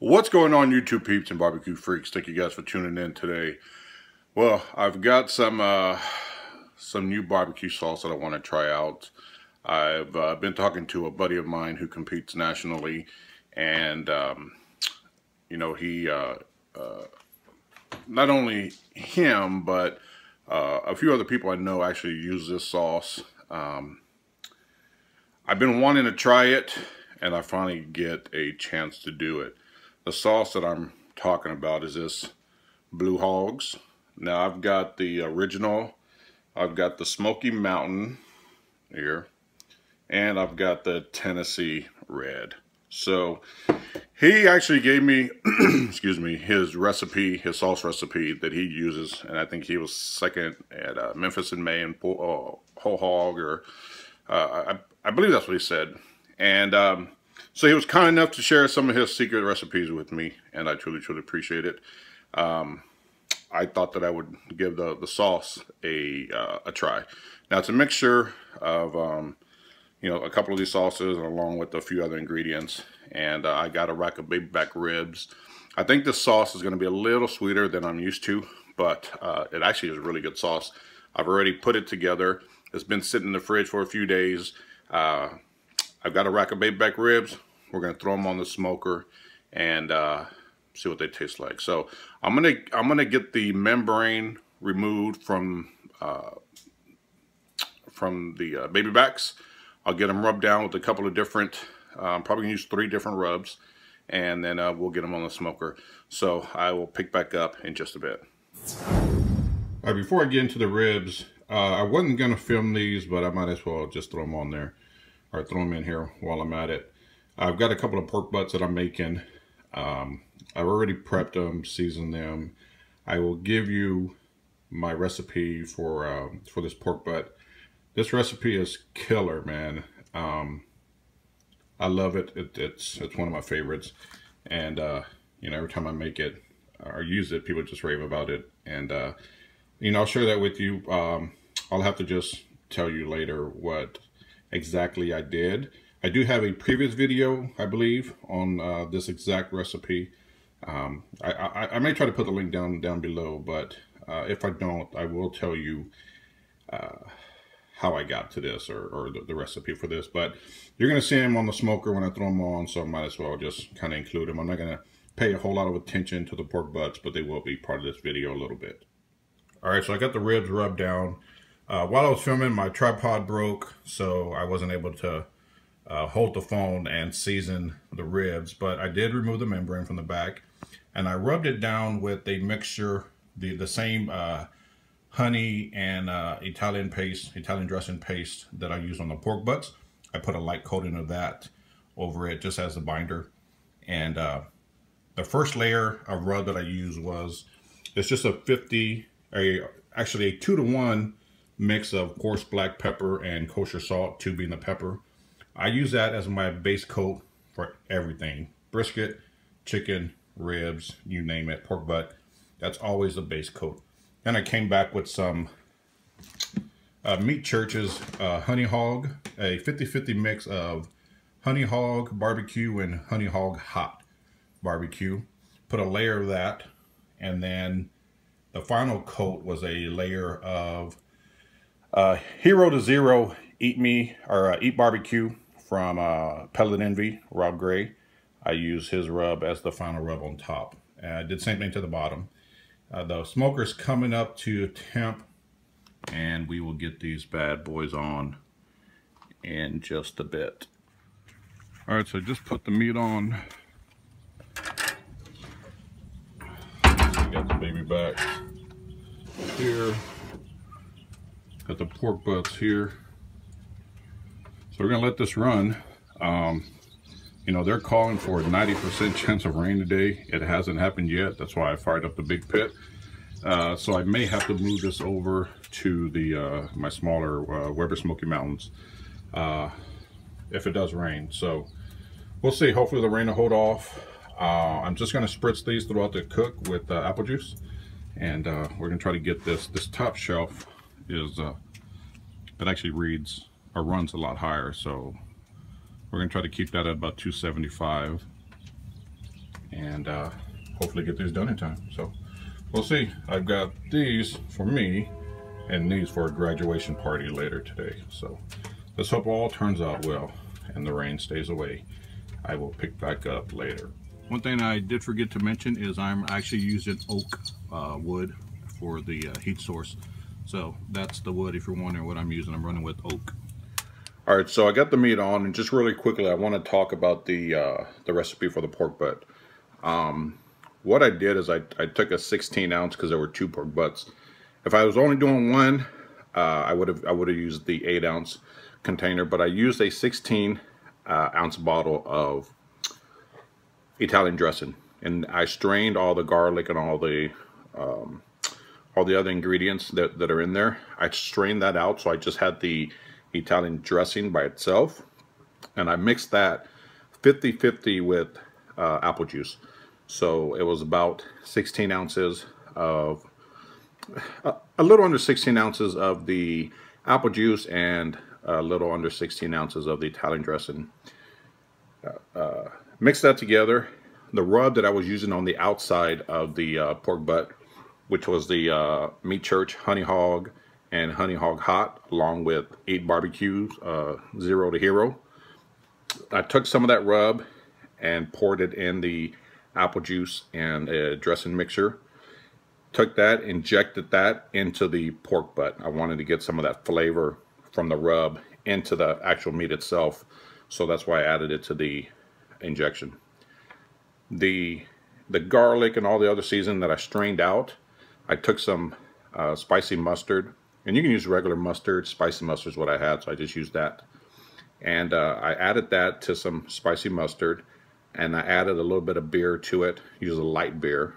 What's going on, YouTube peeps and barbecue freaks? Thank you guys for tuning in today. Well, I've got some new barbecue sauce that I want to try out. I've been talking to a buddy of mine who competes nationally, and you know, he not only him but a few other people I know actually use this sauce. I've been wanting to try it, and I finally get a chance to do it. The sauce that I'm talking about is this Blue Hogs. Now I've got the original, I've got the Smoky Mountain here, and I've got the Tennessee Red. So he actually gave me, excuse me, his recipe, his sauce recipe that he uses, and I think he was second at Memphis in May and Whole Hog, or I believe that's what he said. And so he was kind enough to share some of his secret recipes with me, and I truly appreciate it. I thought that I would give the sauce a try. Now it's a mixture of you know, a couple of these sauces along with a few other ingredients, and I got a rack of baby back ribs. I think this sauce is going to be a little sweeter than I'm used to, but it actually is a really good sauce. I've already put it together. It's been sitting in the fridge for a few days. I've got a rack of baby back ribs. We're gonna throw them on the smoker and see what they taste like. So I'm gonna get the membrane removed from the baby backs. I'll get them rubbed down with a couple of different, probably gonna use 3 different rubs, and then we'll get them on the smoker. So I will pick back up in just a bit. All right, before I get into the ribs, I wasn't gonna film these, but I might as well just throw them on there, or throw them in here while I'm at it. I've got a couple of pork butts that I'm making. I've already prepped them, seasoned them. I will give you my recipe for this pork butt. This recipe is killer, man. I love it. It's one of my favorites, and you know, every time I make it or use it, people just rave about it. And you know, I'll share that with you. I'll have to just tell you later what exactly I did. I do have a previous video, I believe, on this exact recipe. I may try to put the link down below, but if I don't, I will tell you how I got to this, or the recipe for this. But you're going to see them on the smoker when I throw them on, so I might as well just kind of include them. I'm not going to pay a whole lot of attention to the pork butts, but they will be part of this video a little bit. All right, so I got the ribs rubbed down. While I was filming, my tripod broke, so I wasn't able to hold the phone and season the ribs, but I did remove the membrane from the back, and I rubbed it down with a mixture, the same honey and Italian dressing paste that I use on the pork butts. I put a light coating of that over it just as a binder. And the first layer of rub that I used it's just actually a 2-to-1 mix of coarse black pepper and kosher salt, 2 being the pepper. I use that as my base coat for everything. Brisket, chicken, ribs, you name it, pork butt. That's always the base coat. Then I came back with some Meat Church's Honey Hog, a 50-50 mix of Honey Hog barbecue and Honey Hog hot barbecue. Put a layer of that, and then the final coat was a layer of Hero to Zero Eat Barbecue from Pellet Envy, Rob Gray. I use his rub as the final rub on top. I did the same thing to the bottom. The smoker's coming up to temp, and we will get these bad boys on in just a bit. All right, so I just put the meat on. Got the baby backs here. Got the pork butts here. So we're gonna let this run. You know, they're calling for a 90% chance of rain today. It hasn't happened yet. That's why I fired up the big pit. So I may have to move this over to the my smaller Weber Smoky Mountains if it does rain. So we'll see. Hopefully the rain will hold off. I'm just gonna spritz these throughout the cook with apple juice, and we're gonna try to get this top shelf is it actually reads or runs a lot higher, so we're gonna try to keep that at about 275. and hopefully get these done in time. So we'll see. I've got these for me and these for a graduation party later today. So let's hope all turns out well and the rain stays away. I will pick back up later. One thing I did forget to mention is I'm actually using oak wood for the heat source. So that's the wood if you're wondering what I'm using. I'm running with oak. All right, so I got the meat on, and just really quickly I want to talk about the recipe for the pork butt. What I did is I took a 16 ounce because there were 2 pork butts. If I was only doing one, I would have used the 8 ounce container, but I used a 16 ounce bottle of Italian dressing, and I strained all the garlic and all the other ingredients that are in there. I strained that out, so I just had the Italian dressing by itself, and I mixed that 50-50 with apple juice. So it was about 16 ounces of a little under 16 ounces of the apple juice and a little under 16 ounces of the Italian dressing. Mix that together. The rub that I was using on the outside of the pork butt, which was the Meat Church Honey Hog and Honey Hog Hot, along with 8 barbecues, 0 to Hero. I took some of that rub and poured it in the apple juice and a dressing mixture. Took that, injected that into the pork butt. I wanted to get some of that flavor from the rub into the actual meat itself, so that's why I added it to the injection. The garlic and all the other seasoning that I strained out, I took some spicy mustard, and you can use regular mustard. Spicy mustard is what I had, so I just used that. And I added that to some spicy mustard, and I added a little bit of beer to it. Use a light beer,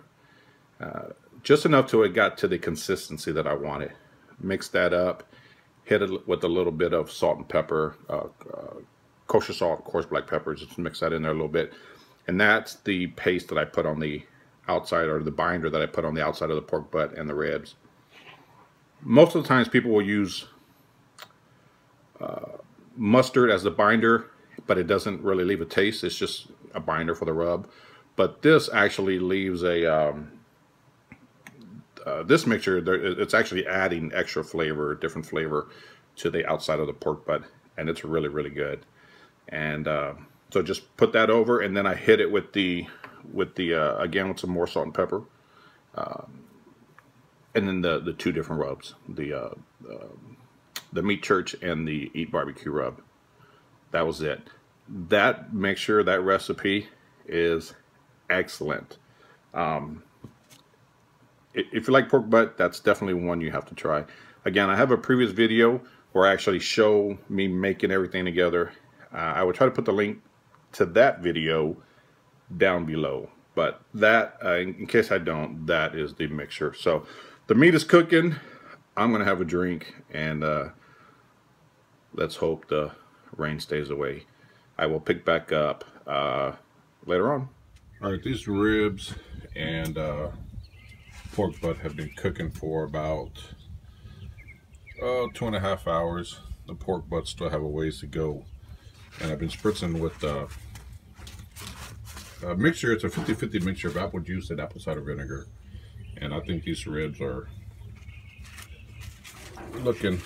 just enough till it got to the consistency that I wanted. Mix that up, hit it with a little bit of salt and pepper, kosher salt, of course, black pepper. Just mix that in there a little bit. And that's the paste that I put on the outside, or the binder that I put on the outside of the pork butt and the ribs. Most of the times people will use mustard as the binder, but it doesn't really leave a taste. It's just a binder for the rub. But this actually leaves a this mixture, it's actually adding extra flavor, different flavor to the outside of the pork butt, and it's really, really good. And so just put that over, and then I hit it with the again with some more salt and pepper, and then the 2 different rubs, the Meat Church and the Eat Barbecue rub. That was it. That mixture, that recipe is excellent. If you like pork butt, that's definitely one you have to try. Again, I have a previous video where I actually show me making everything together. I will try to put the link to that video down below. But that, in case I don't, that is the mixture. So the meat is cooking. I'm going to have a drink, and let's hope the rain stays away. I will pick back up later on. All right, these ribs and pork butt have been cooking for about 2.5 hours. The pork butts still have a ways to go, and I've been spritzing with a mixture. It's a 50-50 mixture of apple juice and apple cider vinegar, and I think these ribs are looking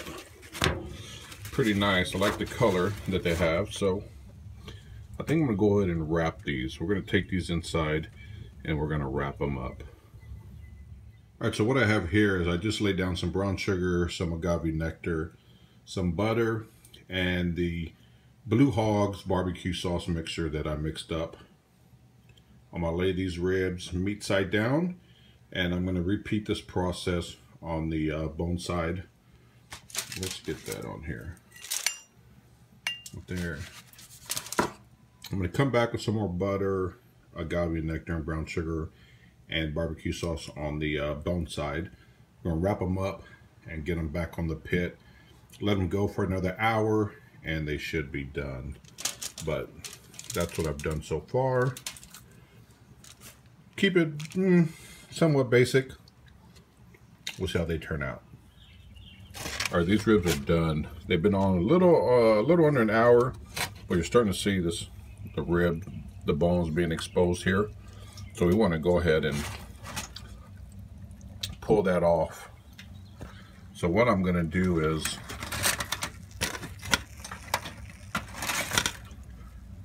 pretty nice. I like the color that they have, so I think I'm gonna go ahead and wrap these. We're gonna take these inside and we're gonna wrap them up. All right, so what I have here is I just laid down some brown sugar, some agave nectar, some butter, and the Blue Hog's barbecue sauce mixture that I mixed up. I'm gonna lay these ribs meat side down, and I'm gonna repeat this process on the bone side. Let's get that on here. There. I'm gonna come back with some more butter, agave nectar, and brown sugar, and barbecue sauce on the bone side. I'm gonna wrap them up and get them back on the pit. Let them go for another hour, and they should be done. But that's what I've done so far. Keep it somewhat basic. We'll see how they turn out. All right, these ribs are done. They've been on a little under an hour, but you're starting to see this, the rib, the bones being exposed here. So we want to go ahead and pull that off. So what I'm going to do is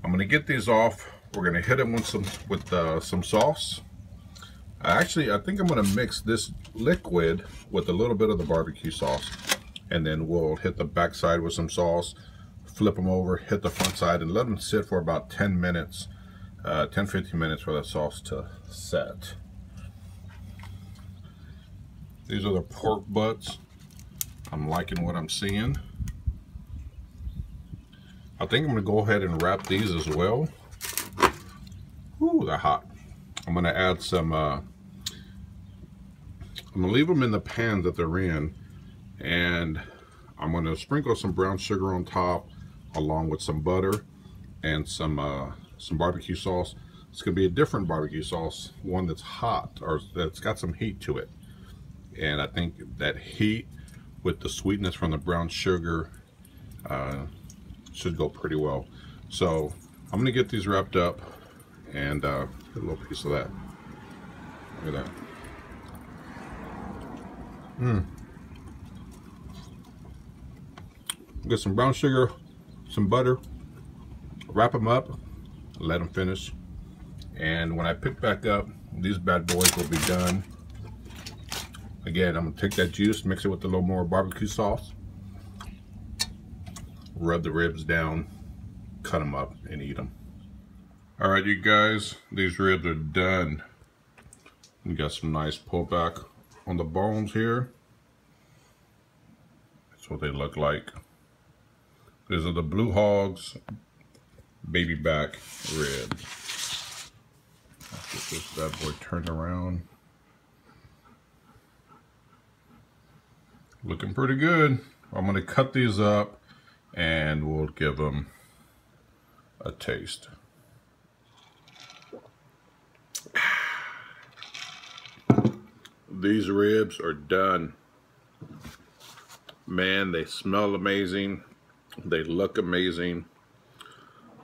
I'm going to get these off. We're going to hit them with some sauce. Actually, I think I'm going to mix this liquid with a little bit of the barbecue sauce, and then we'll hit the back side with some sauce, flip them over, hit the front side, and let them sit for about 10 minutes, 10-15 minutes for that sauce to set. These are the pork butts. I'm liking what I'm seeing. I think I'm going to go ahead and wrap these as well. Ooh, they're hot. I'm going to add some, I'm going to leave them in the pan that they're in, and I'm going to sprinkle some brown sugar on top along with some butter and some barbecue sauce. It's going to be a different barbecue sauce, one that's hot or that's got some heat to it. And I think that heat with the sweetness from the brown sugar should go pretty well. So I'm going to get these wrapped up and get a little piece of that. Look at that. Get some brown sugar, some butter, wrap them up, let them finish. And when I pick back up, these bad boys will be done. Again, I'm going to take that juice, mix it with a little more barbecue sauce, rub the ribs down, cut them up, and eat them. All right, you guys, these ribs are done. We got some nice pullback on the bones here. That's what they look like. These are the Blue Hog's baby back ribs. Let's get this bad boy turned around. Looking pretty good. I'm going to cut these up and we'll give them a taste. These ribs are done. Man, they smell amazing. They look amazing.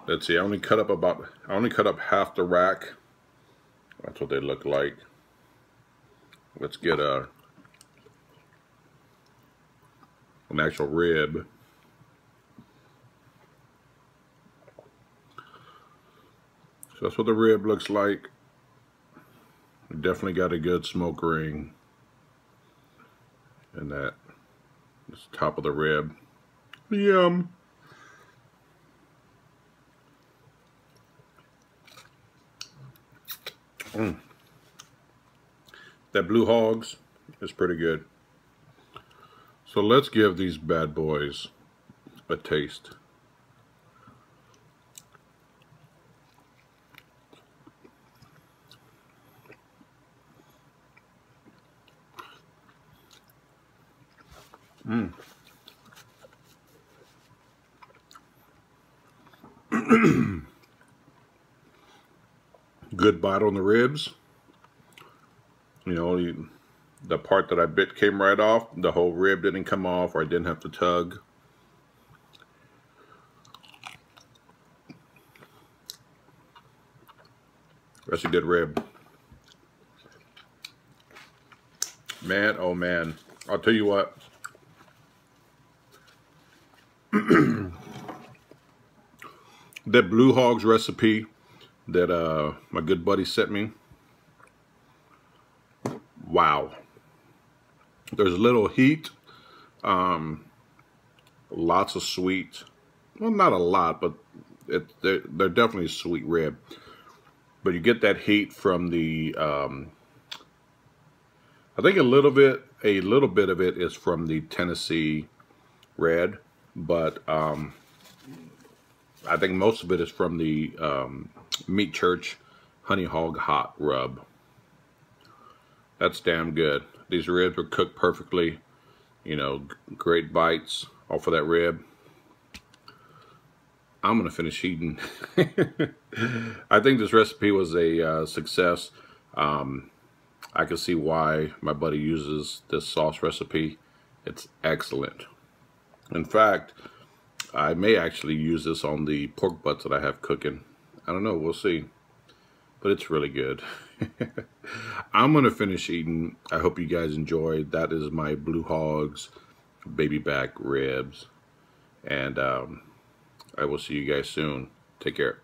Let's see, I only cut up half the rack. That's what they look like. Let's get an actual rib. So that's what the rib looks like. Definitely got a good smoke ring. And that is the top of the rib. Yum. That Blue Hog's is pretty good. So let's give these bad boys a taste. Good bite on the ribs. You know, the part that I bit came right off. The whole rib didn't come off, or I didn't have to tug. That's a good rib. Man, oh man. I'll tell you what. That Blue Hog's recipe that my good buddy sent me. Wow. There's a little heat. Lots of sweet. Well, not a lot, but they're definitely a sweet rib. But you get that heat from the I think a little bit of it is from the Tennessee Red, but I think most of it is from the Meat Church Honey Hog Hot Rub. That's damn good. These ribs were cooked perfectly. You know, great bites off of that rib. I'm gonna finish eating. I think this recipe was a success. I can see why my buddy uses this sauce recipe. It's excellent. In fact, I may actually use this on the pork butts that I have cooking. I don't know, we'll see. but it's really good. I'm gonna finish eating. I hope you guys enjoyed. That is my Blue Hogs baby back ribs, and I will see you guys soon. Take care.